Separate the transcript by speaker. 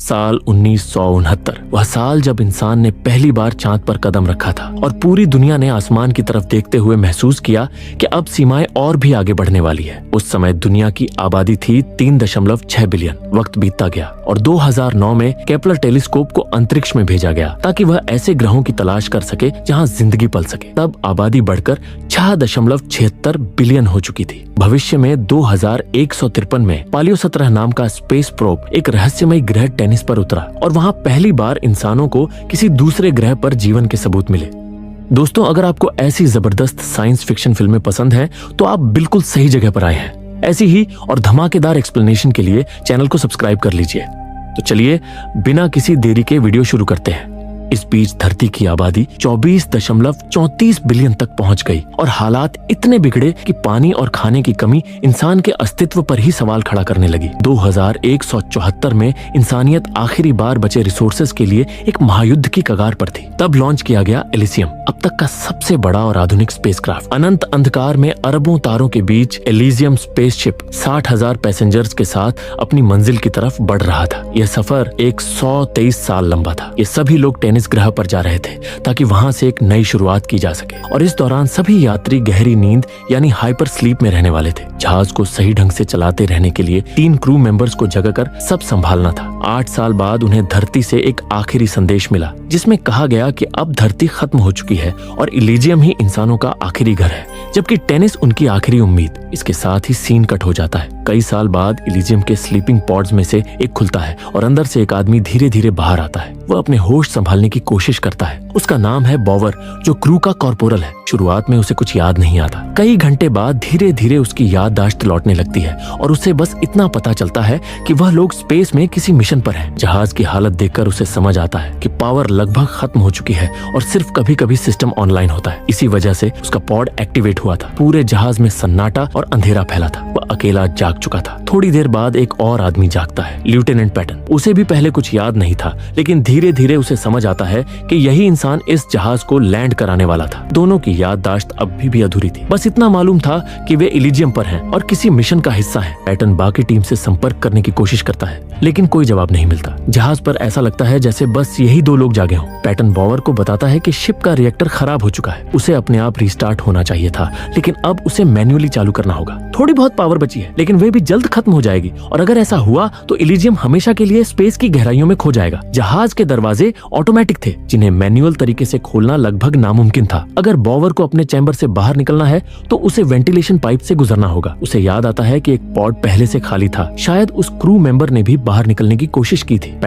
Speaker 1: साल 1969, वह साल जब इंसान ने पहली बार चांद पर कदम रखा था और पूरी दुनिया ने आसमान की तरफ देखते हुए महसूस किया कि अब सीमाएं और भी आगे बढ़ने वाली है। उस समय दुनिया की आबादी थी 3.6 बिलियन। वक्त बीतता गया और 2009 में केपलर टेलीस्कोप को अंतरिक्ष में भेजा गया ताकि वह ऐसे ग्रहों की तलाश कर सके जहां जिंदगी पल सके। तब आबादी बढ़कर 6.76 बिलियन हो चुकी थी। भविष्य में 2153 में पालियो 17 नाम का स्पेस प्रोब एक रहस्यमय ग्रह टेनिस पर उतरा और वहां पहली बार इंसानों को किसी दूसरे ग्रह पर जीवन के सबूत मिले। दोस्तों, अगर आपको ऐसी जबरदस्त साइंस फिक्शन फिल्में पसंद हैं, तो आप बिल्कुल सही जगह पर आए हैं। ऐसी ही और धमाकेदार एक्सप्लेनेशन के लिए चैनल को सब्सक्राइब कर लीजिए। तो चलिए बिना किसी देरी के वीडियो शुरू करते हैं। इस बीच धरती की आबादी 24.34 बिलियन तक पहुंच गई और हालात इतने बिगड़े कि पानी और खाने की कमी इंसान के अस्तित्व पर ही सवाल खड़ा करने लगी। 2174 में इंसानियत आखिरी बार बचे रिसोर्सेज के लिए एक महायुद्ध की कगार पर थी। तब लॉन्च किया गया एलिसियम, अब तक का सबसे बड़ा और आधुनिक स्पेसक्राफ्ट। अनंत अंधकार में अरबों तारों के बीच एलिसियम स्पेसशिप 60,000 पैसेंजर्स के साथ अपनी मंजिल की तरफ बढ़ रहा था। यह सफर 123 साल लंबा था। ये सभी लोग टेनिस ग्रह पर जा रहे थे ताकि वहां से एक नई शुरुआत की जा सके और इस दौरान सभी यात्री गहरी नींद यानी हाइपर स्लीप में रहने वाले थे। जहाज को सही ढंग से चलाते रहने के लिए 3 क्रू मेंबर्स को जगाकर सब संभालना था। 8 साल बाद उन्हें धरती से एक आखिरी संदेश मिला जिसमें कहा गया कि अब धरती खत्म हो चुकी है और इलिजियम ही इंसानों का आखिरी घर है, जबकि टेनिस उनकी आखिरी उम्मीद। इसके साथ ही सीन कट हो जाता है। कई साल बाद इलिजियम के स्लीपिंग पॉड्स में से एक खुलता है और अंदर से एक आदमी धीरे धीरे बाहर आता है। वह अपने होश संभालने की कोशिश करता है। उसका नाम है बॉवर, जो क्रू का कॉर्पोरल है। शुरुआत में उसे कुछ याद नहीं आता। कई घंटे बाद धीरे धीरे उसकी याददाश्त लौटने लगती है और उसे बस इतना पता चलता है कि वह लोग स्पेस में किसी मिशन पर हैं। जहाज की हालत देखकर उसे समझ आता है कि पावर लगभग खत्म हो चुकी है और सिर्फ कभी कभी सिस्टम ऑनलाइन होता है। इसी वजह से उसका पॉड एक्टिवेट हुआ था। पूरे जहाज में सन्नाटा और अंधेरा फैला था। वह अकेला जाग चुका था। थोड़ी देर बाद एक और आदमी जागता है, लेफ्टिनेंट पैटन। उसे भी पहले कुछ याद नहीं था, लेकिन धीरे धीरे उसे समझ आता है कि यही इंसान इस जहाज को लैंड कराने वाला था। दोनों की याददाश्त अभी भी अधूरी थी। बस इतना मालूम था कि वे इलिजियम पर हैं और किसी मिशन का हिस्सा हैं। पैटन बाकी टीम से संपर्क करने की कोशिश करता है, लेकिन कोई जवाब नहीं मिलता। जहाज पर ऐसा लगता है जैसे बस यही 2 लोग जागे हों। पैटन बॉवर को बताता है कि शिप का रिएक्टर खराब हो चुका है। उसे अपने आप रिस्टार्ट होना चाहिए था, लेकिन अब उसे मैन्युअली चालू करना होगा। थोड़ी बहुत पावर बची है, लेकिन वे भी जल्द खत्म हो जाएगी और अगर ऐसा हुआ तो इलिजियम हमेशा के लिए स्पेस की गहराइयों में खो जाएगा। जहाज के दरवाजे ऑटोमेटिक थे, जिन्हें मैन्युअल तरीके से खोलना लगभग नामुमकिन था। अगर बॉवर को अपने चैम्बर से बाहर निकलना है तो उसे वेंटिलेशन पाइप से गुजरना होगा। उसे याद आता है कि एक पॉड पहले से खाली था। शायद उस क्रू मेंबर ने भी बाहर निकलने की कोशिश की थी।